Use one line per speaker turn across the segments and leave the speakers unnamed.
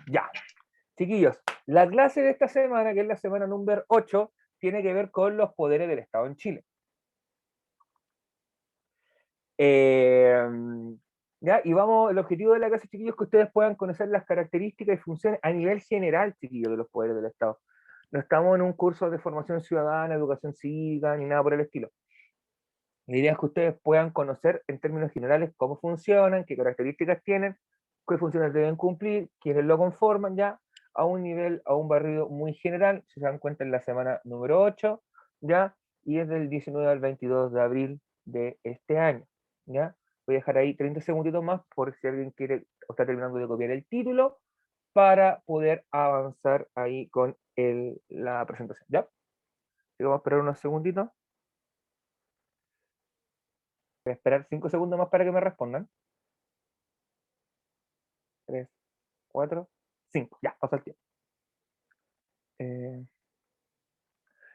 Ya. Chiquillos, la clase de esta semana, que es la semana número 8, tiene que ver con los poderes del Estado en Chile. ¿Ya? Y vamos, el objetivo de la clase, chiquillos, es que ustedes puedan conocer las características y funciones a nivel general, chiquillos, de los poderes del Estado. No estamos en un curso de formación ciudadana, educación cívica, ni nada por el estilo. La idea es que ustedes puedan conocer en términos generales cómo funcionan, qué características tienen, qué funciones deben cumplir, quiénes lo conforman, ya, a un nivel, a un barrido muy general, si se dan cuenta en la semana número 8, ya, y es del 19 al 22 de abril de este año, ya. Voy a dejar ahí 30 segunditos más por si alguien quiere o está terminando de copiar el título para poder avanzar ahí con la presentación, ¿ya? Así que vamos a esperar unos segunditos. Voy a esperar 5 segundos más para que me respondan. 3, 4, 5. Ya, pasa el tiempo.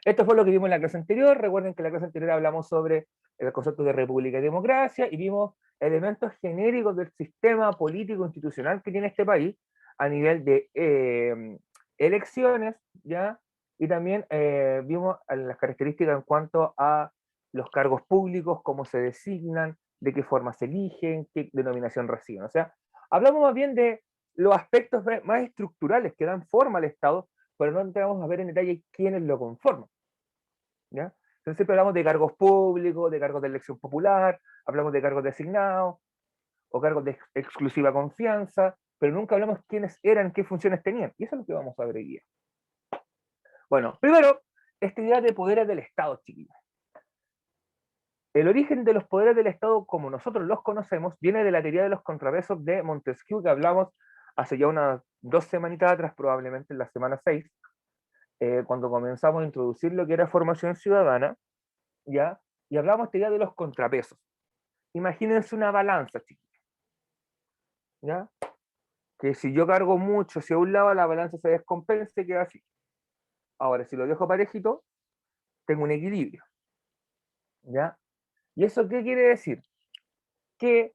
Esto fue lo que vimos en la clase anterior. Recuerden que en la clase anterior hablamos sobre el concepto de república y democracia y vimos elementos genéricos del sistema político institucional que tiene este país a nivel de elecciones, ¿ya? Y también vimos las características en cuanto a los cargos públicos, cómo se designan, de qué forma se eligen, qué denominación reciben. O sea, hablamos más bien de los aspectos más estructurales que dan forma al Estado, pero no entramos a ver en detalle quiénes lo conforman, ¿ya? Entonces siempre hablamos de cargos públicos, de cargos de elección popular, hablamos de cargos designados o cargos de exclusiva confianza, pero nunca hablamos quiénes eran, qué funciones tenían. Y eso es lo que vamos a ver hoy día. Bueno, primero, esta idea de poderes del Estado, chiquillos. El origen de los poderes del Estado, como nosotros los conocemos, viene de la teoría de los contrapesos de Montesquieu, que hablamos hace ya unas 2 semanitas atrás, probablemente en la semana 6, cuando comenzamos a introducir lo que era formación ciudadana, ¿ya? Y hablamos teoría de los contrapesos. Imagínense una balanza, chiquillos, ¿ya? Que si yo cargo mucho hacia un lado, la balanza se descompensa y queda así. Ahora, si lo dejo parejito, tengo un equilibrio, ¿ya? ¿Y eso qué quiere decir? Que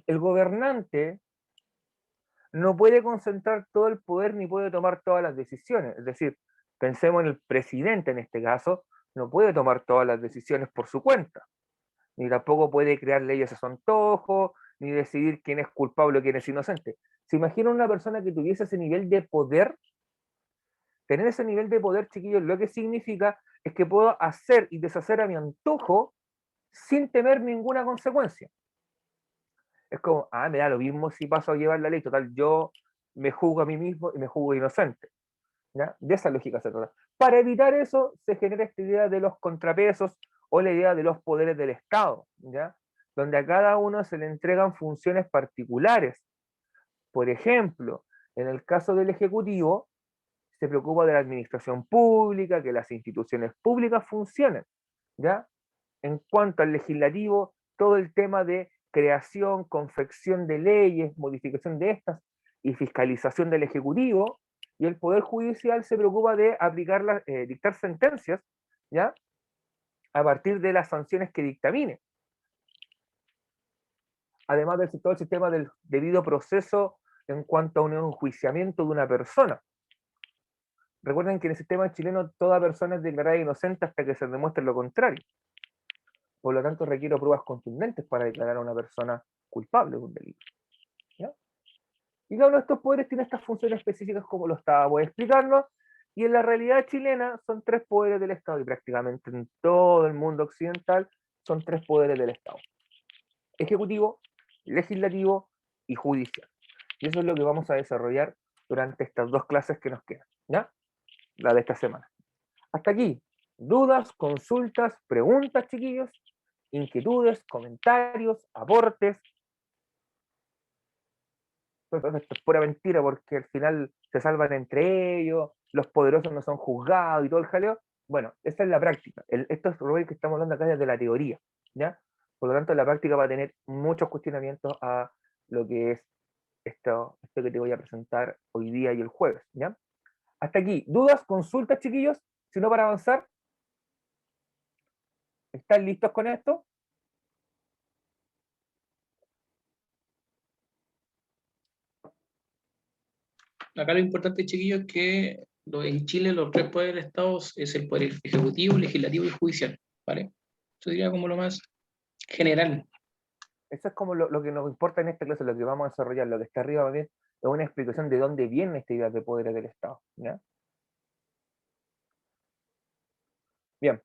el gobernante no puede concentrar todo el poder ni puede tomar todas las decisiones. Es decir, pensemos en el presidente en este caso, no puede tomar todas las decisiones por su cuenta, ni tampoco puede crear leyes a su antojo, ni decidir quién es culpable o quién es inocente. ¿Se imagina una persona que tuviese ese nivel de poder? Tener ese nivel de poder, chiquillos, lo que significa es que puedo hacer y deshacer a mi antojo sin temer ninguna consecuencia. Es como, me da lo mismo si paso a llevar la ley, total, yo me juzgo a mí mismo y me juzgo inocente, ¿ya? De esa lógica se trata. Para evitar eso, se genera esta idea de los contrapesos o la idea de los poderes del Estado, ¿ya? Donde a cada uno se le entregan funciones particulares. Por ejemplo, en el caso del Ejecutivo, se preocupa de la administración pública, que las instituciones públicas funcionen, ¿ya? En cuanto al legislativo, todo el tema de creación, confección de leyes, modificación de estas y fiscalización del Ejecutivo, y el Poder Judicial se preocupa de aplicar dictar sentencias, ¿ya? A partir de las sanciones que dictamine. Además del todo el sistema del debido proceso en cuanto a un enjuiciamiento de una persona. Recuerden que en el sistema chileno toda persona es declarada inocente hasta que se demuestre lo contrario. Por lo tanto, requiero pruebas contundentes para declarar a una persona culpable de un delito, ¿ya? Y cada uno de estos poderes tiene estas funciones específicas como lo estábamos explicando, y en la realidad chilena son 3 poderes del Estado, y prácticamente en todo el mundo occidental son 3 poderes del Estado: ejecutivo, legislativo y judicial. Y eso es lo que vamos a desarrollar durante estas 2 clases que nos quedan, ¿ya? La de esta semana. Hasta aquí, dudas, consultas, preguntas, chiquillos, inquietudes, comentarios, aportes. Pues, esto es pura mentira porque al final se salvan entre ellos, los poderosos no son juzgados y todo el jaleo. Bueno, esa es la práctica. Esto es lo que estamos hablando acá desde la teoría, ¿ya? Por lo tanto, la práctica va a tener muchos cuestionamientos a lo que es esto que te voy a presentar hoy día y el jueves, ¿ya? Hasta aquí, dudas, consultas, chiquillos, si no para avanzar. ¿Están listos con esto?
acá lo importante, chiquillos, es que en Chile los tres poderes del Estado es el poder ejecutivo, legislativo y judicial, ¿vale? Eso diría como lo más general.
Eso es como lo que nos importa en esta clase, lo que vamos a desarrollar. Lo que está arriba también es una explicación de dónde viene esta idea de poderes del Estado. ¿Ya? Bien,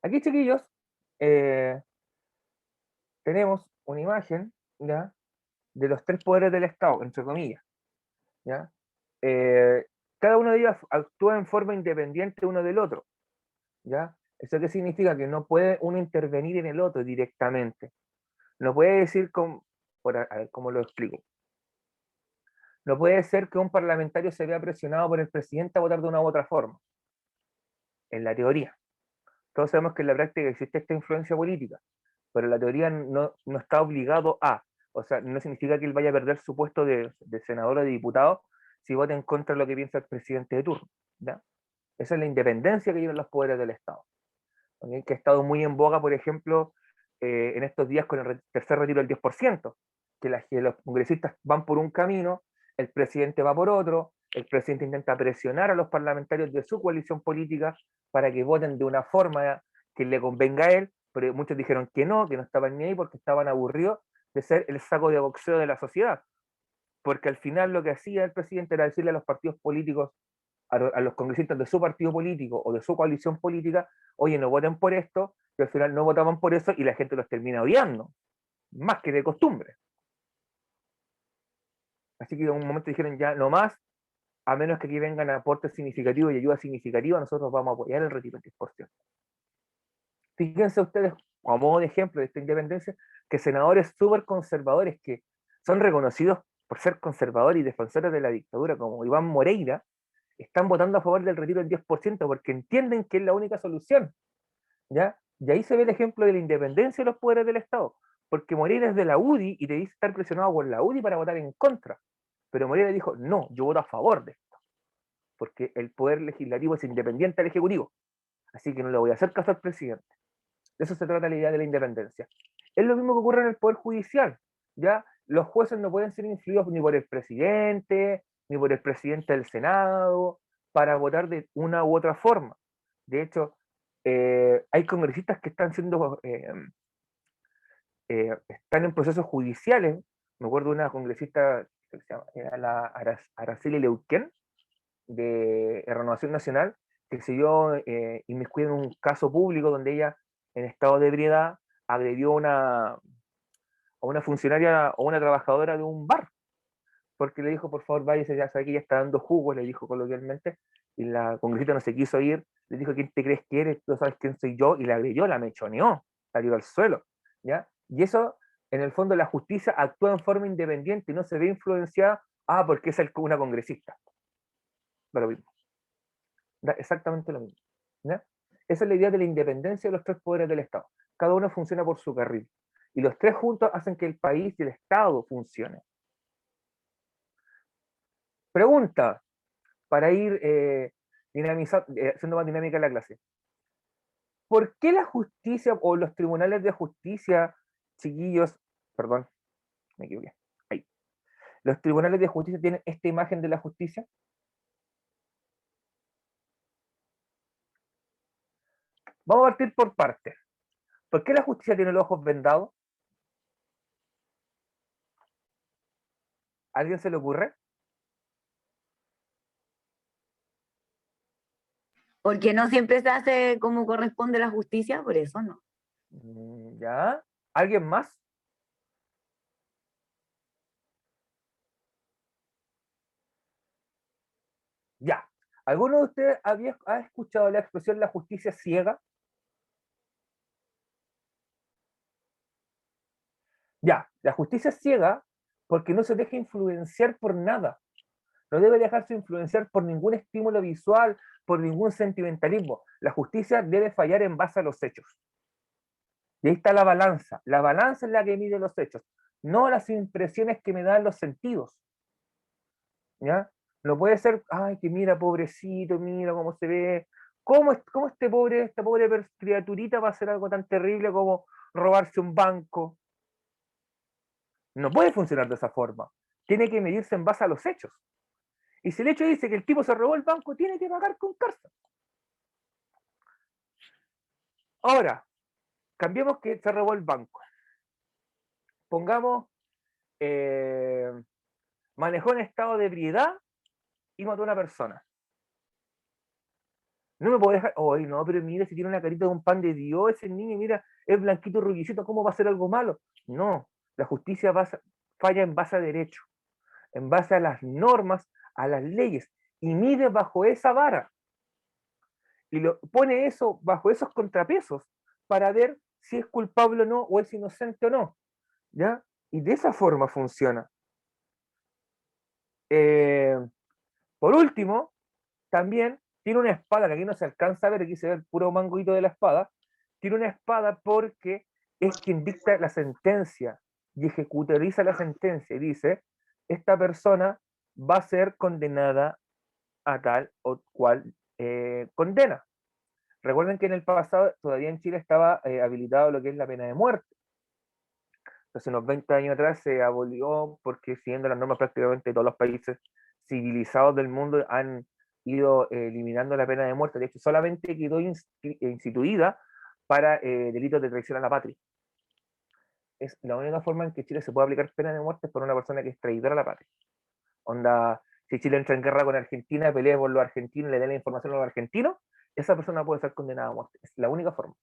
aquí, chiquillos, eh, tenemos una imagen, ¿ya?, de los tres poderes del Estado, entre comillas. ¿Ya? Eh, Cada uno de ellos actúa en forma independiente uno del otro. ¿Ya? ¿Eso qué significa? Que no puede uno intervenir en el otro directamente. No puede decir, a ver, ¿cómo lo explico? No puede ser que un parlamentario se vea presionado por el presidente a votar de una u otra forma, en la teoría. Todos sabemos que en la práctica existe esta influencia política, pero la teoría no está obligado a, o sea, no significa que él vaya a perder su puesto de senador o de diputado si vota en contra de lo que piensa el presidente de turno. ¿Ya? Esa es la independencia que llevan los poderes del Estado. ¿Okay? Que ha estado muy en boga, por ejemplo, en estos días con el tercer retiro del 10%, que los congresistas van por un camino, el presidente va por otro, el presidente intenta presionar a los parlamentarios de su coalición política para que voten de una forma que le convenga a él, pero muchos dijeron que no estaban ni ahí porque estaban aburridos de ser el saco de boxeo de la sociedad, porque al final lo que hacía el presidente era decirle a los partidos políticos, a los congresistas de su partido político o de su coalición política, oye, no voten por esto, y al final no votaban por eso y la gente los termina odiando, más que de costumbre. Así que en un momento dijeron ya, no más, a menos que aquí vengan aportes significativos y ayuda significativa, nosotros vamos a apoyar el retiro del 10%. Fíjense ustedes, a modo de ejemplo de esta independencia, que senadores súper conservadores que son reconocidos por ser conservadores y defensores de la dictadura, como Iván Moreira, están votando a favor del retiro del 10% porque entienden que es la única solución. ¿Ya? Y ahí se ve el ejemplo de la independencia de los poderes del Estado, porque Moreira es de la UDI y te dice estar presionado por la UDI para votar en contra. Pero Moreira dijo, no, yo voto a favor de esto, porque el poder legislativo es independiente del Ejecutivo, así que no le voy a hacer caso al presidente. De eso se trata la idea de la independencia. Es lo mismo que ocurre en el Poder Judicial, ¿ya? Los jueces no pueden ser influidos ni por el presidente, ni por el presidente del Senado, para votar de una u otra forma. De hecho, hay congresistas que están están en procesos judiciales. Me acuerdo de una congresista que se llama, era la Araceli Leuquén, de Renovación Nacional, que se dio inmiscuida en un caso público donde ella, en estado de ebriedad, agredió a una funcionaria o una trabajadora de un bar, porque le dijo, por favor, váyase, ya sabe que ella está dando jugos, le dijo coloquialmente, y la congresista no se quiso ir, le dijo, ¿quién te crees que eres? Tú sabes quién soy yo, y la agredió, la mechoneó, la tiró al suelo, ¿ya? Y eso, en el fondo, la justicia actúa en forma independiente y no se ve influenciada, porque es una congresista. Da lo mismo. Da exactamente lo mismo. ¿Ya? Esa es la idea de la independencia de los tres poderes del Estado. Cada uno funciona por su carril. Y los tres juntos hacen que el país y el Estado funcione. Pregunta, para ir haciendo más dinámica la clase. ¿Por qué la justicia o los tribunales de justicia, chiquillos, perdón, me equivoqué, ahí, los tribunales de justicia tienen esta imagen de la justicia? Vamos a partir por partes. ¿Por qué la justicia tiene los ojos vendados? ¿A alguien se le ocurre?
Porque no siempre se hace como corresponde la justicia, por eso no.
¿Ya? ¿Alguien más? Ya. ¿Alguno de ustedes ha escuchado la expresión la justicia ciega? Ya, la justicia es ciega porque no se deja influenciar por nada. No debe dejarse influenciar por ningún estímulo visual, por ningún sentimentalismo. La justicia debe fallar en base a los hechos. Y ahí está la balanza. La balanza es la que mide los hechos, no las impresiones que me dan los sentidos. ¿Ya? No puede ser, ay, que mira, pobrecito, mira cómo se ve. ¿Cómo esta pobre criaturita va a hacer algo tan terrible como robarse un banco? No puede funcionar de esa forma. Tiene que medirse en base a los hechos. Y si el hecho dice que el tipo se robó el banco, tiene que pagar con cárcel. Ahora, cambiemos que se robó el banco. Pongamos, manejó en estado de ebriedad y mató a una persona. No me puedo dejar, oye, no, pero mira, si tiene una carita de un pan de Dios, ese niño, mira, es blanquito, rubiecito, ¿cómo va a ser algo malo? No, la justicia falla en base a derecho, en base a las normas, a las leyes, y mide bajo esa vara, y pone eso bajo esos contrapesos para ver si es culpable o no, o es inocente o no, ¿ya? Y de esa forma funciona. Por último, también tiene una espada, que aquí no se alcanza a ver, aquí se ve el puro manguito de la espada, tiene una espada porque es quien dicta la sentencia y ejecutoriza la sentencia y dice, esta persona va a ser condenada a tal o cual condena. Recuerden que en el pasado todavía en Chile estaba habilitado lo que es la pena de muerte. Hace unos 20 años atrás se abolió porque siguiendo las normas prácticamente todos los países civilizados del mundo han ido eliminando la pena de muerte. De hecho, solamente quedó instituida para delitos de traición a la patria. Es la única forma en que Chile se puede aplicar pena de muerte por una persona que es traidora a la patria. Onda, si Chile entra en guerra con Argentina, pelea por los argentinos, le da la información a los argentinos, esa persona puede ser condenada a muerte. Es la única forma.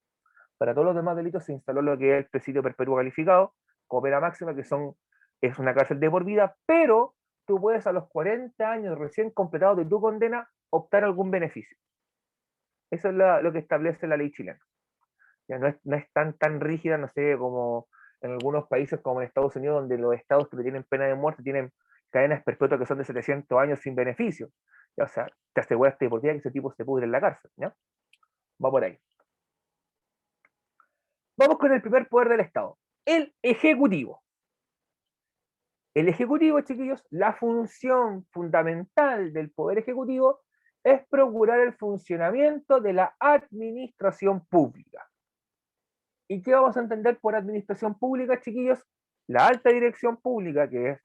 Para todos los demás delitos se instaló lo que es el presidio perpetuo calificado, con pena máxima, es una cárcel de por vida, pero tú puedes a los 40 años recién completados de tu condena optar a algún beneficio. Eso es lo que establece la ley chilena. Ya no es tan rígida, no sé, como en algunos países como en Estados Unidos, donde los estados que tienen pena de muerte tienen cadenas perpetuas que son de 700 años sin beneficio. Ya, o sea, te aseguraste de por vida que ese tipo se pudre en la cárcel. ¿Ya? Va por ahí. Vamos con el primer poder del Estado, el Ejecutivo. El Ejecutivo, chiquillos, la función fundamental del Poder Ejecutivo es procurar el funcionamiento de la administración pública. ¿Y qué vamos a entender por administración pública, chiquillos? La alta dirección pública, que es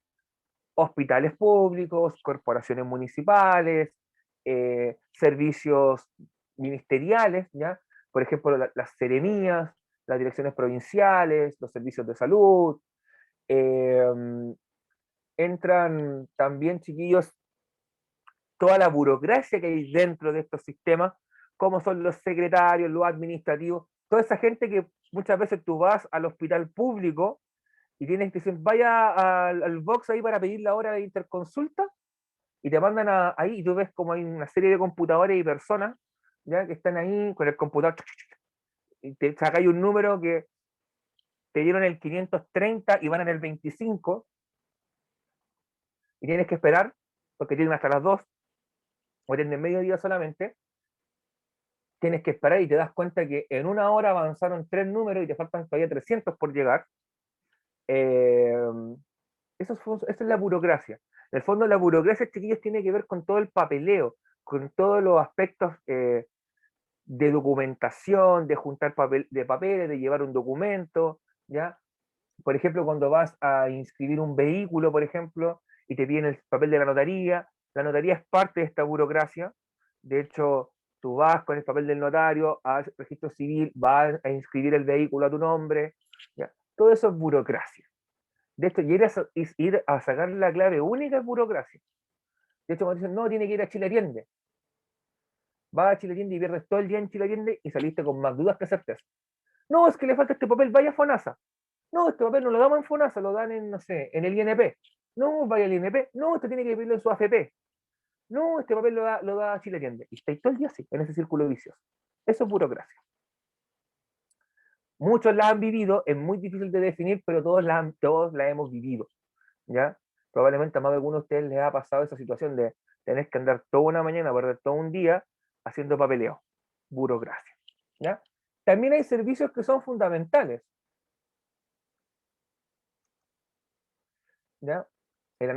hospitales públicos, corporaciones municipales, servicios ministeriales, ¿ya? Por ejemplo, las seremías, las direcciones provinciales, los servicios de salud. Entran también, chiquillos, toda la burocracia que hay dentro de estos sistemas, como son los secretarios, los administrativos, toda esa gente que muchas veces tú vas al hospital público y tienes que decir, vaya al box ahí para pedir la hora de interconsulta, y te mandan ahí y tú ves como hay una serie de computadores y personas ya que están ahí con el computador y te sacáis un número que te dieron el 530 y van en el 25 y tienes que esperar porque tienen hasta las 2 o tienen mediodía solamente, tienes que esperar y te das cuenta que en una hora avanzaron 3 números y te faltan todavía 300 por llegar. Eh, eso es la burocracia. En el fondo, la burocracia, chiquillos, tiene que ver con todo el papeleo, con todos los aspectos de documentación, de juntar papeles, de llevar un documento, ¿ya? Por ejemplo, cuando vas a inscribir un vehículo, por ejemplo, y te piden el papel de la notaría es parte de esta burocracia. De hecho, tú vas con el papel del notario al registro civil, vas a inscribir el vehículo a tu nombre, ¿ya? Todo eso es burocracia. De hecho, ir a sacar la clave única es burocracia. De hecho, cuando dicen, no, tiene que ir a Chile Atiende. Vas a Chile Atiende y pierdes todo el día en Chile Atiende y saliste con más dudas que certeza. No, es que le falta este papel, vaya a FONASA. No, este papel no lo damos en FONASA, lo dan en, no sé, en el INP. No, vaya al INP. No, este tiene que pedirlo en su AFP. No, este papel lo da Chile Atiende. Y estáis todo el día así, en ese círculo vicioso. Eso es burocracia. Muchos la han vivido, es muy difícil de definir, pero todos la hemos vivido, ¿ya? Probablemente a más de alguno de ustedes les ha pasado esa situación de tener que andar toda una mañana, perder todo un día haciendo papeleo. Burocracia, ¿ya? También hay servicios que son fundamentales, ¿ya? La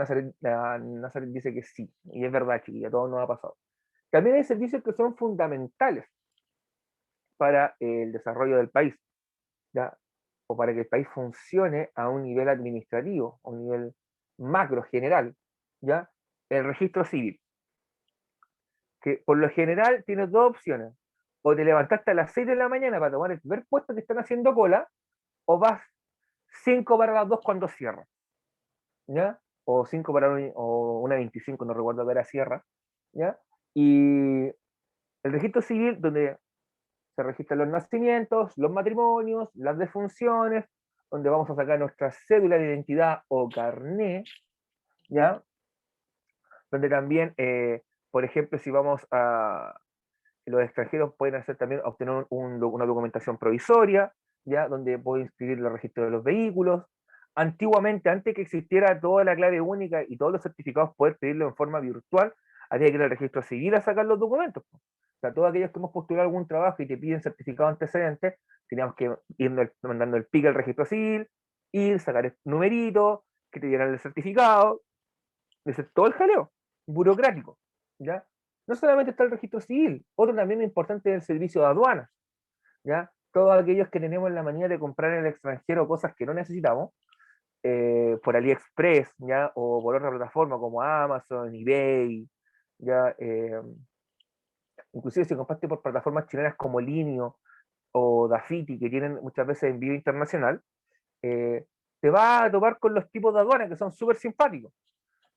Nazaret dice que sí, y es verdad, chiquilla, todo nos ha pasado. También hay servicios que son fundamentales para el desarrollo del país, ¿ya? O para que el país funcione a un nivel administrativo, a un nivel macro general, ¿ya? El registro civil. que por lo general tienes dos opciones. O te levantaste a las 6 de la mañana para tomar el primer puesto que están haciendo cola, o vas 5 para las 2 cuando cierran, ¿ya? O 5 para o una 25, no recuerdo que era cierra, ¿ya? Y el registro civil, donde se registran los nacimientos, los matrimonios, las defunciones, donde vamos a sacar nuestra cédula de identidad o carné, ¿ya? Donde también, por ejemplo, si vamos a, los extranjeros pueden hacer también, obtener una documentación provisoria, ¿ya? Donde puedo inscribir el registro de los vehículos. Antiguamente, antes que existiera toda la clave única y todos los certificados, poder pedirlo en forma virtual, había que ir al registro civil a sacar los documentos. O sea, todos aquellos que hemos postulado algún trabajo y te piden certificado antecedente, teníamos que ir mandando el pique al registro civil, ir, sacar el numerito, que te dieran el certificado, todo el jaleo burocrático, ¿ya? No solamente está el registro civil, otro también importante es el servicio de aduanas, ¿ya? Todos aquellos que tenemos la manía de comprar en el extranjero cosas que no necesitamos, por AliExpress, ¿ya? O por otra plataforma como Amazon, eBay, ¿ya? Inclusive si compraste por plataformas chilenas como Linio o Dafiti, que tienen muchas veces envío internacional, te vas a topar con los tipos de aduanas que son súper simpáticos.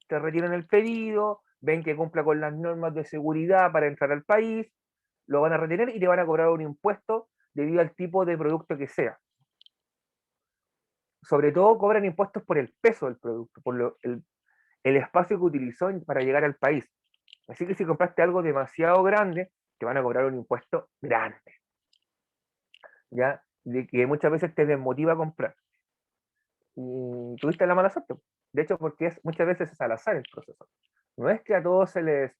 Te retiran el pedido, ven que cumpla con las normas de seguridad para entrar al país, lo van a retener y te van a cobrar un impuesto debido al tipo de producto que sea. Sobre todo cobran impuestos por el peso del producto, por el espacio que utilizó para llegar al país. Así que si compraste algo demasiado grande, te van a cobrar un impuesto grande, ¿ya? De que muchas veces te desmotiva a comprar. Y tuviste la mala suerte. De hecho, porque muchas veces es al azar el proceso. No es que a todos se les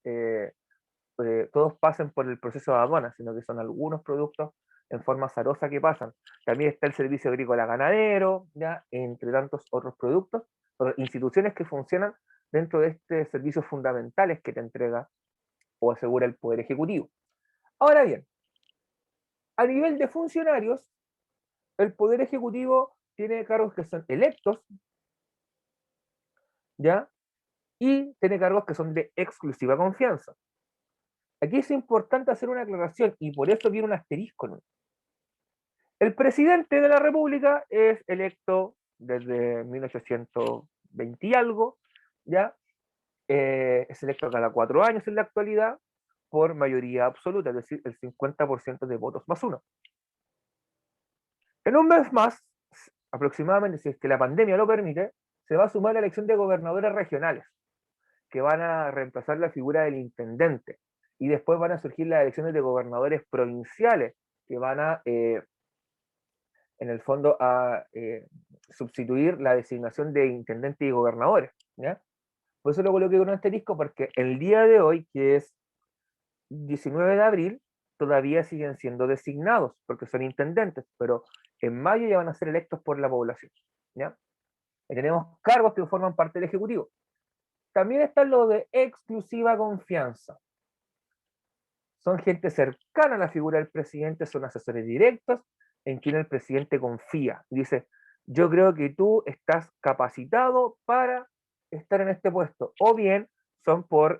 todos pasen por el proceso de aduana, sino que son algunos productos en forma azarosa que pasan. También está el servicio agrícola ganadero, ya, entre tantos otros productos, pero instituciones que funcionan dentro de estos servicios fundamentales que te entrega o asegura el Poder Ejecutivo. Ahora bien, a nivel de funcionarios, el Poder Ejecutivo tiene cargos que son electos, ¿ya? Y tiene cargos que son de exclusiva confianza. Aquí es importante hacer una aclaración y por eso viene un asterisco, ¿no? El presidente de la República es electo desde 1820 y algo, ¿ya? Es electo cada 4 años en la actualidad por mayoría absoluta, es decir, el 50% de votos más uno. En un mes más, aproximadamente, si es que la pandemia lo permite, se va a sumar la elección de gobernadores regionales, que van a reemplazar la figura del intendente. Y después van a surgir las elecciones de gobernadores provinciales, que van a en el fondo a sustituir la designación de intendentes y gobernadores, ¿ya? Por eso lo coloqué con un asterisco, porque el día de hoy, que es 19 de abril, todavía siguen siendo designados, porque son intendentes, pero en mayo ya van a ser electos por la población, ¿ya? Y tenemos cargos que forman parte del Ejecutivo. También está lo de exclusiva confianza. Son gente cercana a la figura del presidente, son asesores directos en quien el presidente confía. Dice, yo creo que tú estás capacitado para estar en este puesto. O bien son por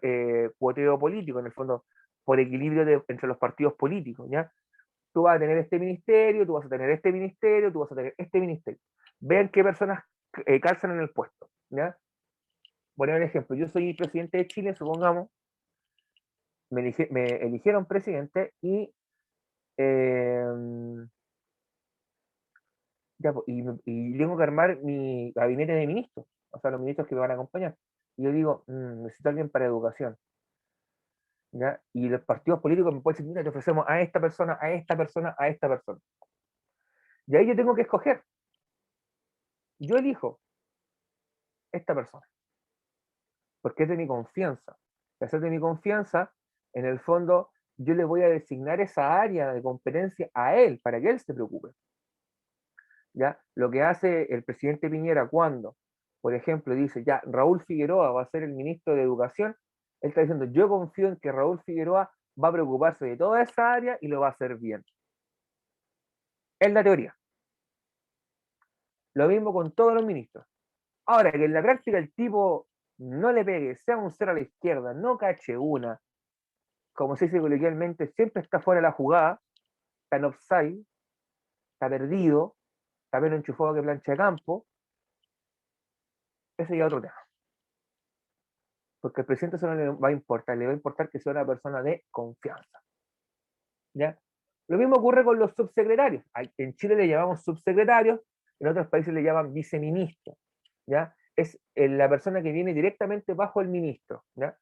cuoteo político, en el fondo, por equilibrio entre los partidos políticos, ¿ya? Tú vas a tener este ministerio, tú vas a tener este ministerio, tú vas a tener este ministerio. Vean qué personas calzan en el puesto, ¿ya? Por ejemplo, yo soy presidente de Chile, supongamos, me eligieron presidente y ya, y tengo que armar mi gabinete de ministros, o sea, los ministros que me van a acompañar. Y yo digo, necesito alguien para educación, ¿ya? Y los partidos políticos me pueden decir, mira, te ofrecemos a esta persona, a esta persona, a esta persona. Y ahí yo tengo que escoger. Yo elijo esta persona, porque es de mi confianza. Y al ser de mi confianza, en el fondo, yo le voy a designar esa área de competencia a él, para que él se preocupe. ¿Ya? Lo que hace el presidente Piñera cuando, por ejemplo, dice, ya, Raúl Figueroa va a ser el ministro de Educación, él está diciendo, yo confío en que Raúl Figueroa va a preocuparse de toda esa área y lo va a hacer bien. Es la teoría. Lo mismo con todos los ministros. Ahora, que en la práctica el tipo no le pegue, sea un cero a la izquierda, no cache una, como se dice coloquialmente, siempre está fuera de la jugada, está en offside, está perdido, está menos enchufado que plancha de campo, ese ya es otro tema. Porque al presidente eso no le va a importar, le va a importar que sea una persona de confianza. ¿Ya? Lo mismo ocurre con los subsecretarios. En Chile le llamamos subsecretarios, en otros países le llaman viceministro. ¿Ya? Es la persona que viene directamente bajo el ministro. ¿Ya?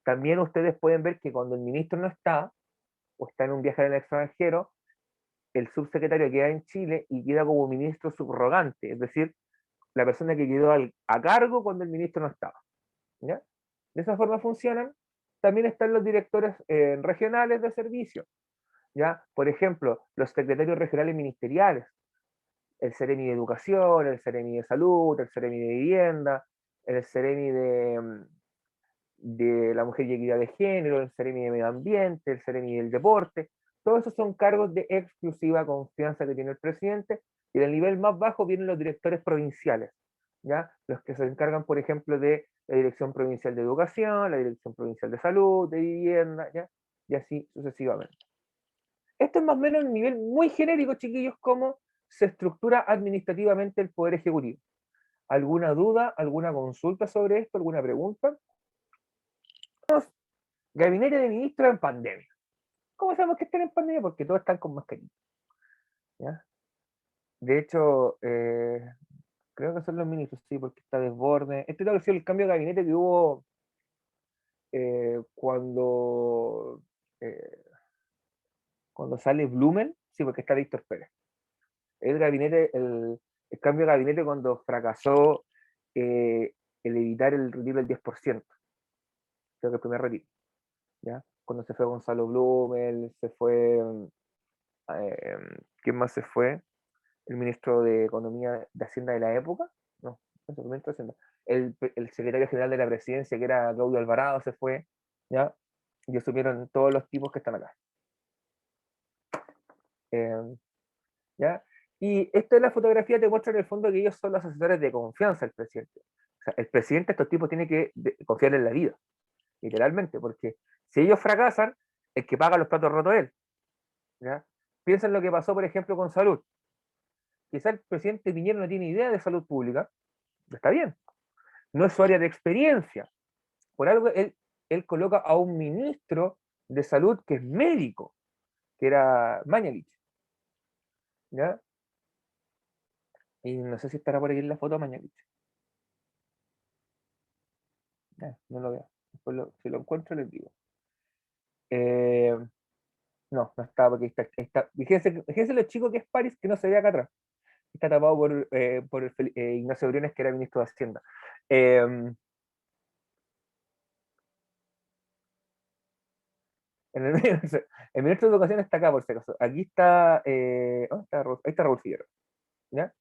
También ustedes pueden ver que cuando el ministro no está, o está en un viaje en el extranjero, el subsecretario queda en Chile y queda como ministro subrogante, es decir, la persona que quedó a cargo cuando el ministro no estaba. ¿Ya? De esa forma funcionan. También están los directores regionales de servicio. ¿Ya? Por ejemplo, los secretarios regionales ministeriales, el Ceremi de Educación, el Ceremi de Salud, el Ceremi de Vivienda, el Ceremi de la Mujer y Equidad de Género, el Ceremi de Medio Ambiente, el Ceremi del Deporte. Todos esos son cargos de exclusiva confianza que tiene el presidente, y del nivel más bajo vienen los directores provinciales, ¿ya? Los que se encargan, por ejemplo, de la Dirección Provincial de Educación, la Dirección Provincial de Salud, de Vivienda, ¿ya? Y así sucesivamente. Esto es más o menos un nivel muy genérico, chiquillos, cómo se estructura administrativamente el Poder Ejecutivo. ¿Alguna duda, alguna consulta sobre esto, alguna pregunta? Gabinete de Ministros en pandemia. ¿Cómo sabemos que están en pandemia? Porque todos están con mascarilla. ¿Ya? De hecho, creo que son los ministros, sí, porque está desborde. Este tal vez el cambio de gabinete que hubo cuando, eh, cuando sale Blumen, sí, porque está Víctor Pérez. El gabinete, el cambio de gabinete cuando fracasó el evitar el retiro del 10%. Creo que el primer retiro. ¿Ya? Cuando se fue Gonzalo Blumen, se fue. ¿Quién más se fue? El ministro de Economía de Hacienda de la época. No, no es el ministro de Hacienda. El secretario general de la presidencia, que era Claudio Alvarado, se fue. ¿Ya? Y asumieron todos los tipos que están acá. ¿Ya? Y esta es la fotografía, te muestra en el fondo que ellos son los asesores de confianza del presidente. O sea, el presidente, estos tipos, tiene que confiar en la vida, literalmente, porque si ellos fracasan, el que paga los platos rotos es él. ¿Ya? Piensa en lo que pasó, por ejemplo, con salud. Quizá el presidente Piñera no tiene idea de salud pública, está bien, no es su área de experiencia. Por algo él coloca a un ministro de salud que es médico, que era Mañalich. ¿Ya? Y no sé si estará por aquí en la foto Mañalich. No lo veo. Después si lo encuentro les digo. No, no está, porque está. Fíjense lo chico que es París, que no se ve acá atrás. Está tapado por Ignacio Briones, que era ministro de Hacienda. El ministro de Educación está acá, por si acaso. Aquí está, ¿dónde está Raúl? Ahí está Raúl Figueroa. ¿Ya?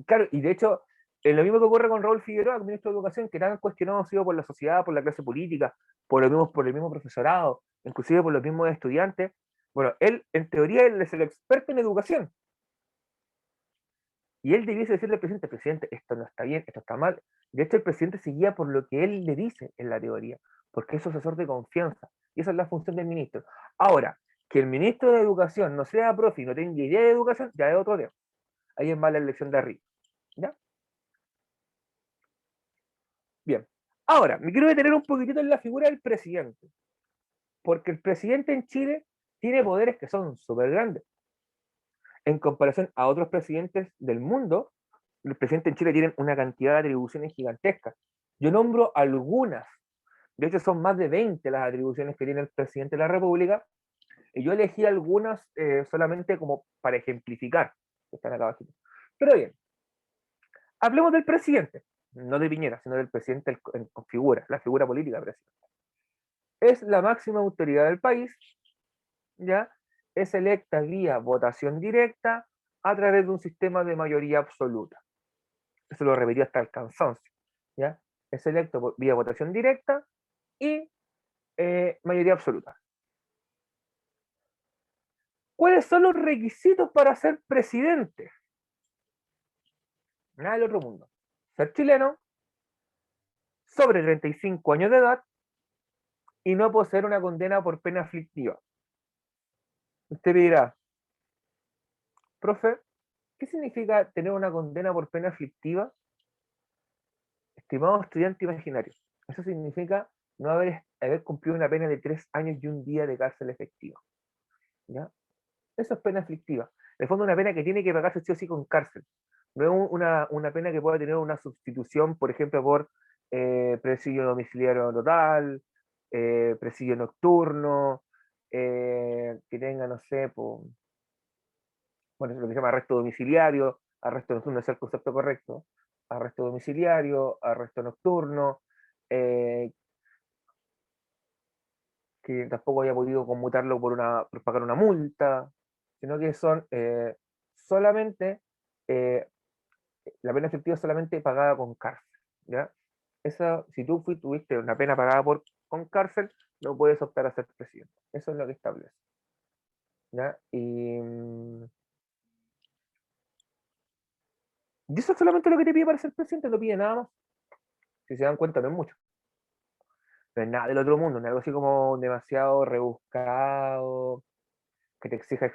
Claro, y de hecho, lo mismo que ocurre con Raúl Figueroa, el ministro de Educación, que tan cuestionado ha sido por la sociedad, por la clase política, por el mismo profesorado, inclusive por los mismos estudiantes. Bueno, él, en teoría, él es el experto en educación. Y él debiese decirle al presidente, esto no está bien, esto está mal. De hecho, el presidente se guía por lo que él le dice en la teoría, porque es su asesor de confianza. Y esa es la función del ministro. Ahora, que el ministro de Educación no sea profe y no tenga idea de educación, ya es otro tema. Ahí es más la elección de arriba. ¿Ya? Bien. Ahora, me quiero detener un poquitito en la figura del presidente. Porque el presidente en Chile tiene poderes que son súper grandes. En comparación a otros presidentes del mundo, los presidentes en Chile tienen una cantidad de atribuciones gigantescas. Yo nombro algunas. De hecho, son más de 20 las atribuciones que tiene el presidente de la República. Y yo elegí algunas solamente como para ejemplificar. Están acá abajo. Pero bien, hablemos del presidente. No de Piñera, sino del presidente en figura, la figura política del presidente. Es la máxima autoridad del país, ¿ya? Es electa vía votación directa a través de un sistema de mayoría absoluta. Eso lo repetí hasta el cansancio, ¿ya? Es electo vía votación directa y mayoría absoluta. ¿Cuáles son los requisitos para ser presidente? Nada del otro mundo. Ser chileno, sobre 35 años de edad, y no poseer una condena por pena aflictiva. Usted me dirá, profe, ¿qué significa tener una condena por pena aflictiva? Estimado estudiante imaginario, eso significa no haber cumplido una pena de 3 años y un día de cárcel efectiva. ¿Ya? Eso es pena aflictiva. En el fondo, una pena que tiene que pagarse sí o sí con cárcel. No es una pena que pueda tener una sustitución, por ejemplo, por presidio domiciliario total, presidio nocturno, que tenga, no sé, bueno, es lo que se llama arresto domiciliario, arresto nocturno es el concepto correcto, arresto domiciliario, arresto nocturno, eh, que tampoco haya podido conmutarlo por pagar una multa, sino que son solamente, eh, la pena efectiva solamente pagada con cárcel, ¿ya? Esa, si tú tuviste una pena pagada con cárcel, no puedes optar a ser presidente. Eso es lo que establece, ¿ya? Y eso es solamente lo que te pide para ser presidente, no pide nada más. Si se dan cuenta, no es mucho. No es nada del otro mundo, no es algo así como demasiado rebuscado, que te exija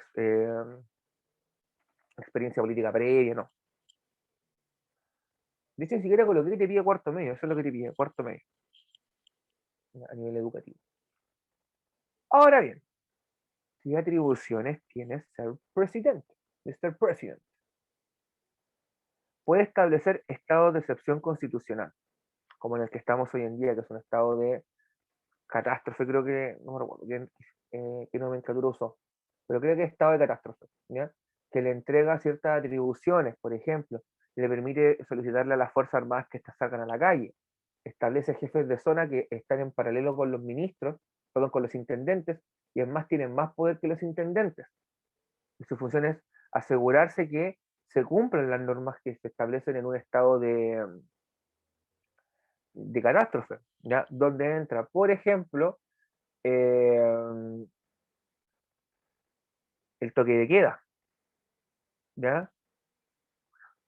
experiencia política previa, no. De hecho, ni siquiera coloqué que te pide cuarto medio, eso es lo que te pide, cuarto medio, a nivel educativo. Ahora bien, ¿qué atribuciones tiene ser presidente? Mr. President. Puede establecer estados de excepción constitucional, como en el que estamos hoy en día, que es un estado de catástrofe, creo que, no me recuerdo qué nomenclatura usó, pero creo que es estado de catástrofe, ¿ya? Que le entrega ciertas atribuciones, por ejemplo, le permite solicitarle a las Fuerzas Armadas que salgan a la calle, establece jefes de zona que están en paralelo con los ministros, perdón, con los intendentes, y además tienen más poder que los intendentes. Y su función es asegurarse que se cumplen las normas que se establecen en un estado de catástrofe, ¿ya? Donde entra, por ejemplo, el toque de queda, ¿ya?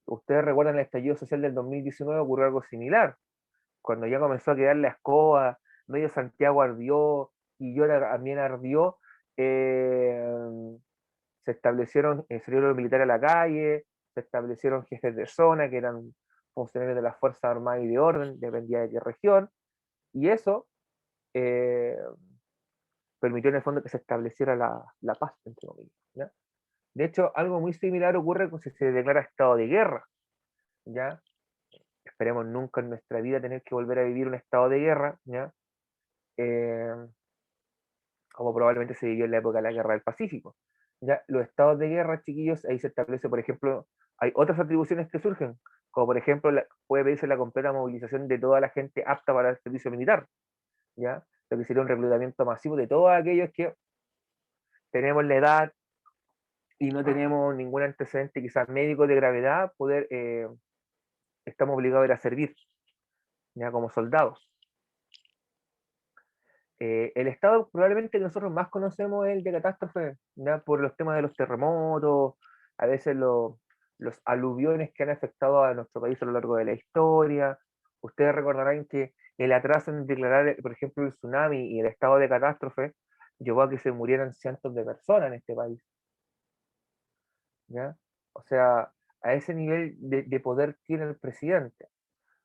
Ustedes recuerdan el estallido social del 2019, ocurrió algo similar, cuando ya comenzó a quedar la escoba, medio Santiago ardió, y yo también ardió, se establecieron, salieron los militares a la calle, se establecieron jefes de zona que eran funcionarios de las Fuerzas Armadas y de Orden, dependía de qué región, y eso eh, permitió en el fondo que se estableciera la paz, entre comillas, ¿ya? De hecho, algo muy similar ocurre si se declara estado de guerra, ¿ya? Esperemos nunca en nuestra vida tener que volver a vivir un estado de guerra, ¿ya? Eh, como probablemente se vivió en la época de la Guerra del Pacífico. ¿Ya? Los estados de guerra, chiquillos, ahí se establece, por ejemplo, hay otras atribuciones que surgen, como por ejemplo, puede pedirse la completa movilización de toda la gente apta para el servicio militar, ¿ya? Lo que sería un reclutamiento masivo de todos aquellos que tenemos la edad y no tenemos ningún antecedente quizás médico de gravedad, estamos obligados a ir a servir, ya como soldados. El estado probablemente que nosotros más conocemos es el de catástrofe, ¿ya? Por los temas de los terremotos, a veces los aluviones que han afectado a nuestro país a lo largo de la historia. Ustedes recordarán que el atraso en declarar, por ejemplo, el tsunami y el estado de catástrofe llevó a que se murieran cientos de personas en este país, ¿ya? O sea, a ese nivel de poder tiene el presidente,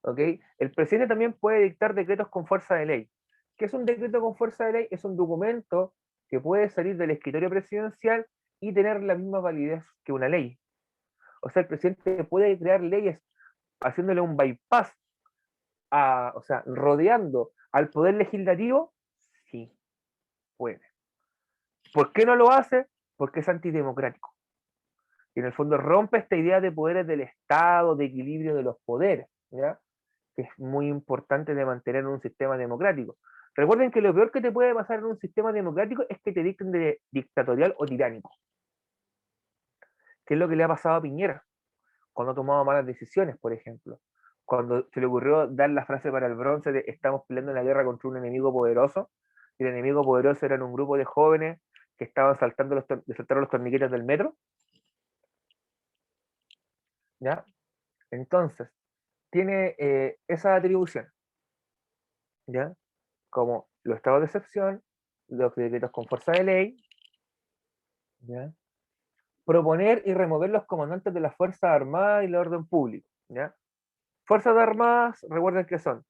¿ok? El presidente también puede dictar decretos con fuerza de ley. ¿Qué es un decreto con fuerza de ley? Es un documento que puede salir del escritorio presidencial y tener la misma validez que una ley. O sea, el presidente puede crear leyes haciéndole un bypass, o sea, rodeando al poder legislativo, sí, puede. ¿Por qué no lo hace? Porque es antidemocrático. Y en el fondo rompe esta idea de poderes del Estado, de equilibrio de los poderes, ¿ya? Que es muy importante de mantener en un sistema democrático. Recuerden que lo peor que te puede pasar en un sistema democrático es que te dicten de dictatorial o tiránico, que es lo que le ha pasado a Piñera, cuando ha tomado malas decisiones, por ejemplo. Cuando se le ocurrió dar la frase para el bronce de estamos peleando en la guerra contra un enemigo poderoso, y el enemigo poderoso eran un grupo de jóvenes que estaban saltaron los torniquetes del metro, ¿ya? Entonces, tiene esa atribución, ¿ya? Como los estados de excepción, los decretos con fuerza de ley, ¿ya? Proponer y remover los comandantes de las Fuerzas Armadas y el orden público, ¿ya? Fuerzas Armadas, recuerden que son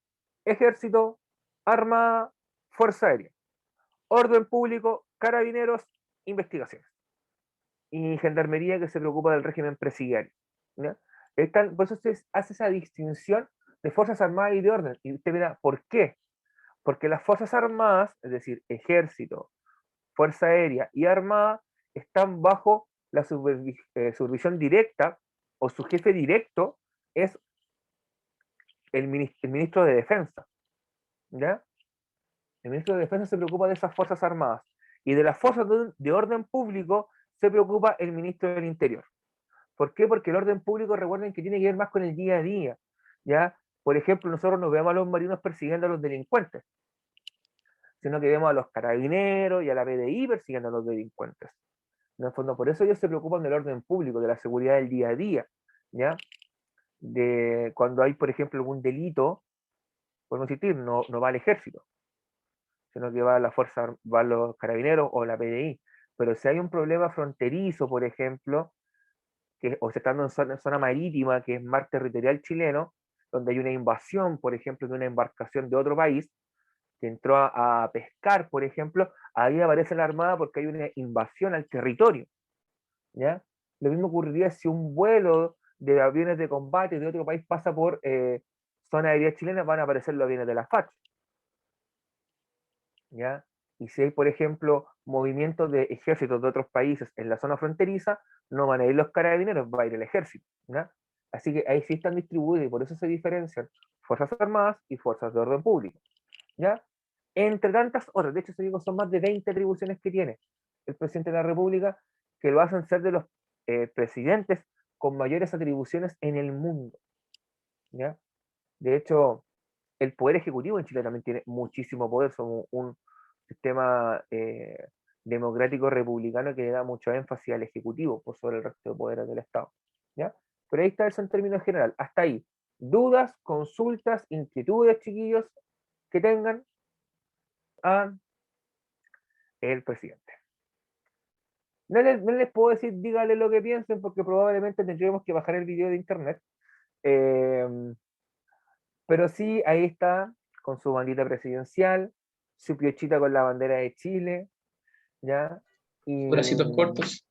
Ejército, Armada, Fuerza Aérea, Orden Público, Carabineros, Investigaciones. Y Gendarmería, que se preocupa del régimen presidiario, ¿ya? Por eso se hace esa distinción de Fuerzas Armadas y de orden. Y usted verá, ¿por qué? Porque las Fuerzas Armadas, es decir, Ejército, Fuerza Aérea y Armada, están bajo la supervisión directa, o su jefe directo es el ministro de Defensa, ¿ya? El ministro de Defensa se preocupa de esas Fuerzas Armadas, y de las fuerzas de orden público se preocupa el ministro del Interior. ¿Por qué? Porque el orden público, recuerden que tiene que ver más con el día a día, ¿ya? Por ejemplo, nosotros no vemos a los marinos persiguiendo a los delincuentes, sino que vemos a los carabineros y a la PDI persiguiendo a los delincuentes. En el fondo, por eso ellos se preocupan del orden público, de la seguridad del día a día, ¿ya? De cuando hay, por ejemplo, algún delito, podemos decir, no va al ejército, sino que va a la fuerza, va a los carabineros o la PDI. Pero si hay un problema fronterizo, por ejemplo, o se está dando en zona marítima, que es mar territorial chileno, donde hay una invasión, por ejemplo, de una embarcación de otro país, que entró a pescar, por ejemplo, ahí aparece la Armada porque hay una invasión al territorio, ¿ya? Lo mismo ocurriría si un vuelo de aviones de combate de otro país pasa por zona aérea chilena, van a aparecer los aviones de la FACH, ¿ya? Y si hay, por ejemplo, movimientos de ejércitos de otros países en la zona fronteriza, no van a ir los carabineros, va a ir el ejército, ¿ya? Así que ahí sí están distribuidos y por eso se diferencian Fuerzas Armadas y Fuerzas de Orden Público, ¿ya? Entre tantas otras, de hecho, se digo, son más de 20 atribuciones que tiene el presidente de la República, que lo hacen ser de los presidentes con mayores atribuciones en el mundo, ¿ya? De hecho, el Poder Ejecutivo en Chile también tiene muchísimo poder, somos un sistema democrático republicano que le da mucho énfasis al Ejecutivo por sobre el resto de poderes del Estado, ¿ya? Pero ahí está eso en términos general, hasta ahí. Dudas, consultas, inquietudes, chiquillos, que tengan a el presidente. No les puedo decir, díganle lo que piensen, porque probablemente tendríamos que bajar el video de internet. Pero sí, ahí está, con su bandita presidencial, su piochita con la bandera de Chile, ¿ya? Y,
Bracitos cortos.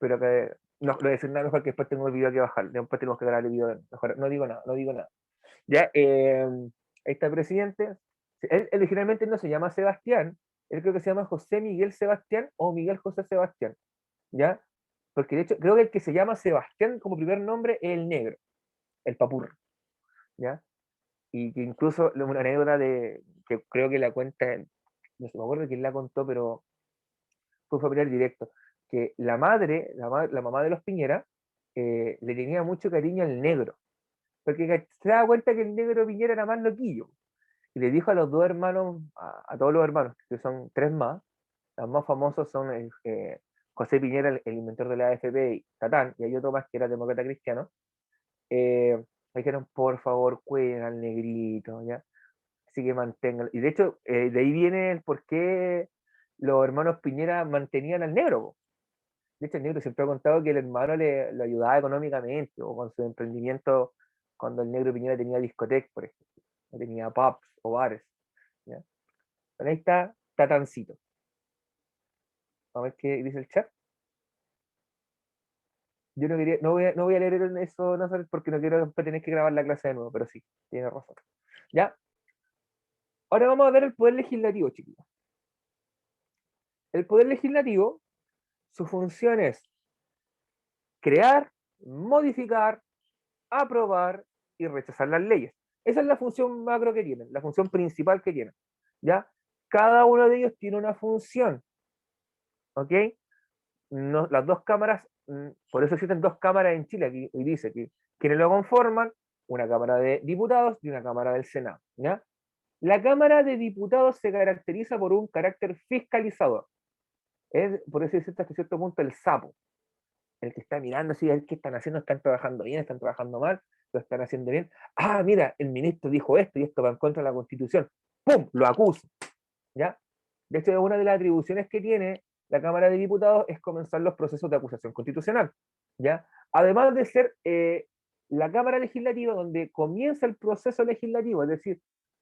pero que no voy a decir nada mejor, que después tengo el video que bajar, después tenemos que grabar el video mejor, no digo nada. Ya, ahí está el presidente. Él originalmente no se llama Sebastián, él creo que se llama José Miguel Sebastián o Miguel José Sebastián, ¿ya? Porque de hecho creo que el que se llama Sebastián como primer nombre es el negro, el papurro, ¿ya? Y que incluso una anécdota que creo que la cuenta, no se me acuerdo quién la contó, pero fue familiar directo, que la madre, la mamá de los Piñera, le tenía mucho cariño al negro, porque se daba cuenta que el negro Piñera era más loquillo, y le dijo a los dos hermanos, a todos los hermanos, que son tres más, los más famosos son José Piñera, el inventor de la AFP, y Tatán, y hay otro más que era demócrata cristiano, me dijeron, por favor, cuiden al negrito, ¿ya? Así que mantengan. Y de hecho, de ahí viene el por qué los hermanos Piñera mantenían al negro, po. De hecho, el negro siempre ha contado que el hermano le ayudaba económicamente, o con su emprendimiento, cuando el negro Piñera tenía discotecas, por ejemplo, no tenía pubs o bares, ¿ya? Pero ahí está Tatancito. Vamos a ver qué dice el chat. Yo no quería, no voy a leer eso, no, porque no quiero tener que grabar la clase de nuevo, pero sí, tiene razón. ¿Ya? Ahora vamos a ver el poder legislativo, chiquillos. El poder legislativo, su función es crear, modificar, aprobar y rechazar las leyes. Esa es la función macro que tienen, la función principal que tienen, ¿ya? Cada uno de ellos tiene una función, ¿ok? No, las dos cámaras, por eso existen dos cámaras en Chile, aquí y dice que quienes lo conforman, una Cámara de Diputados y una Cámara del Senado, ¿ya? La Cámara de Diputados se caracteriza por un carácter fiscalizador, es, por eso decirte hasta cierto punto, el sapo, el que está mirando si es que están haciendo, están trabajando bien, están trabajando mal, lo están haciendo bien. Ah, mira, el ministro dijo esto y esto va en contra de la Constitución. ¡pum!, lo acuso, ¿ya? De hecho, una de las atribuciones que tiene la Cámara de Diputados es comenzar los procesos de acusación constitucional, ¿ya? Además de ser la Cámara Legislativa donde comienza el proceso legislativo, es decir,